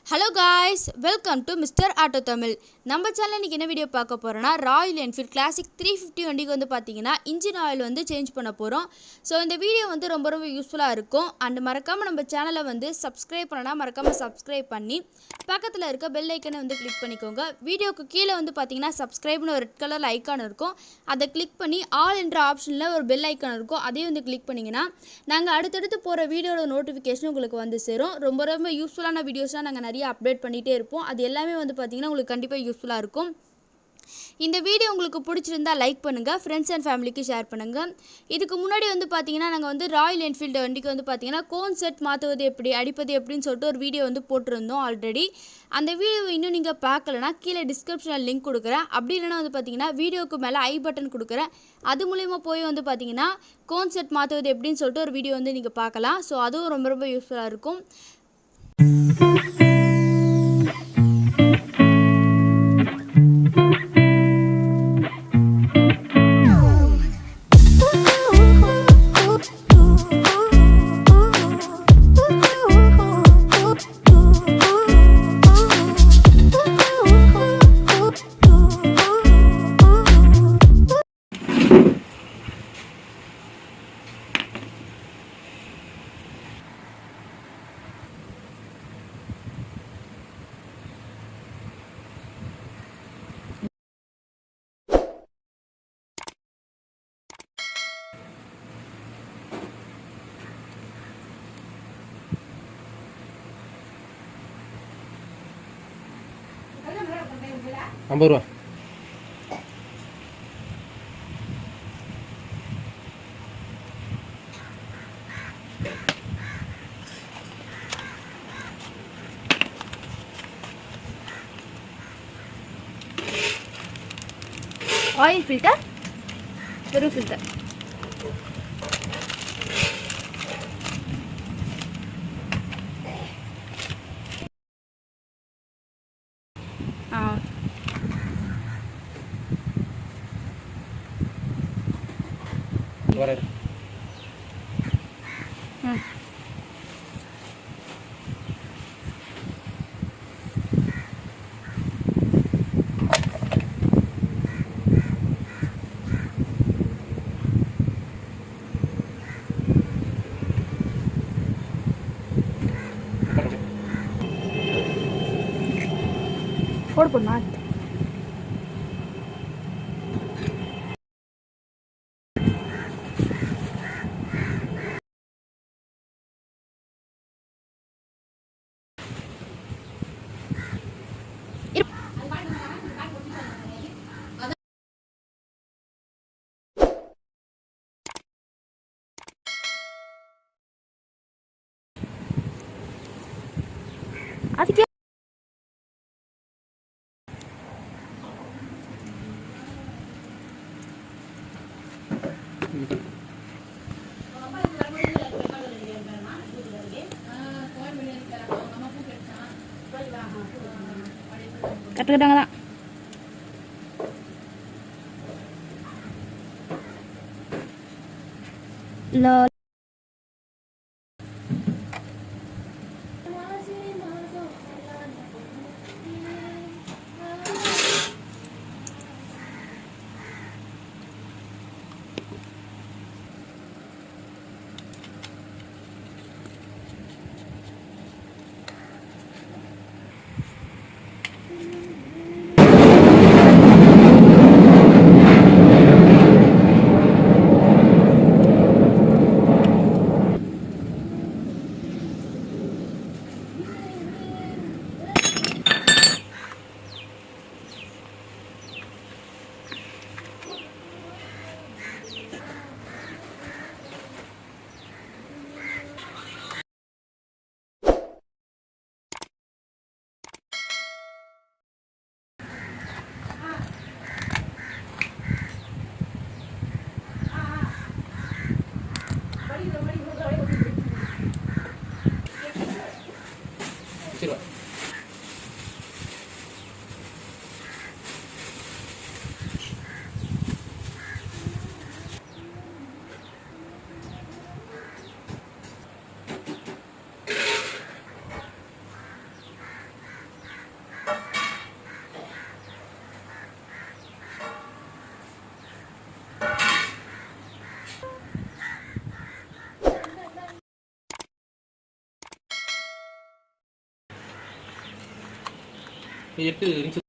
Hello guys, welcome to Mr.AutoTamil. நம்ம சேனல்ல இன்னைக்கு என்ன வீடியோ பார்க்க போறோம்னா Royal Enfield Classic 350 வண்டிக்கு வந்து பாத்தீங்கன்னா இன்ஜின் ஆயில் வந்து சேஞ்ச் பண்ண போறோம். சோ இந்த வீடியோ வந்து ரொம்ப யூஸ்ஃபுல்லா இருக்கும். and மறக்காம நம்ம சேனலை வந்து subscribe பண்ணனா மறக்காம subscribe பண்ணி பக்கத்துல இருக்க பெல் ஐகானை வந்து கிளிக் பண்ணிக்கோங்க. வீடியோக்கு கீழ வந்து பாத்தீங்கன்னா subscribe னு ஒரு ரெட் கலர்ல ஐகான் இருக்கும். அதை கிளிக் பண்ணி all என்ற ஆப்ஷன்ல ஒரு பெல் ஐகான் இருக்கும். அதையும் வந்து கிளிக் பண்ணீங்கனா நாங்க அடுத்து போற வீடியோட நோட்டிஃபிகேஷன் உங்களுக்கு வந்து சேரும். ரொம்ப யூஸ்ஃபுல்லான வீடியோஸ்லாம் நாங்க நிறைய அப்டேட் பண்ணிட்டே இருப்போம். அது எல்லாமே வந்து பாத்தீங்கன்னா உங்களுக்கு கண்டிப்பா யூஸ்ஃபுல்லா இருக்கும். இந்த வீடியோ உங்களுக்கு பிடிச்சிருந்தா லைக் பண்ணுங்க, फ्रेंड्स and ஃபேமிலிக்கு ஷேர் பண்ணுங்க. இதுக்கு முன்னாடி வந்து பாத்தீங்கன்னா நாங்க வந்து ராயல் என்ஃபீல்ட் வண்டிக்கு வந்து பாத்தீங்கன்னா கோன் செட் மாத்துவது எப்படி, அடிப்பது எப்படின்னு சொல்லிட்டு ஒரு வீடியோ வந்து போட்டுருந்தோம் ஆல்ரெடி. அந்த வீடியோ இன்னும் நீங்க பார்க்கலனா கீழ டிஸ்கிரிப்ஷன்ல லிங்க் கொடுக்கிறேன். அப்படி இல்லனா வந்து பாத்தீங்கன்னா வீடியோக்கு மேல ஐ பட்டன் கொடுக்கிறேன். அது மூலமா போய் வந்து பாத்தீங்கன்னா கோன் செட் மாத்துவது எப்படின்னு சொல்லிட்டு ஒரு வீடியோ வந்து நீங்க பார்க்கலாம். சோ அதுவும் ரொம்ப யூஸ்ஃபுல்லா இருக்கும். ₹50 ஆயில் ஃபில்டர், வெறும் ஃபில்டர். வரேன். போடுமா அதுக்கு கட்டுக்கிட்டாங்க தான். 8 நிமிஷம்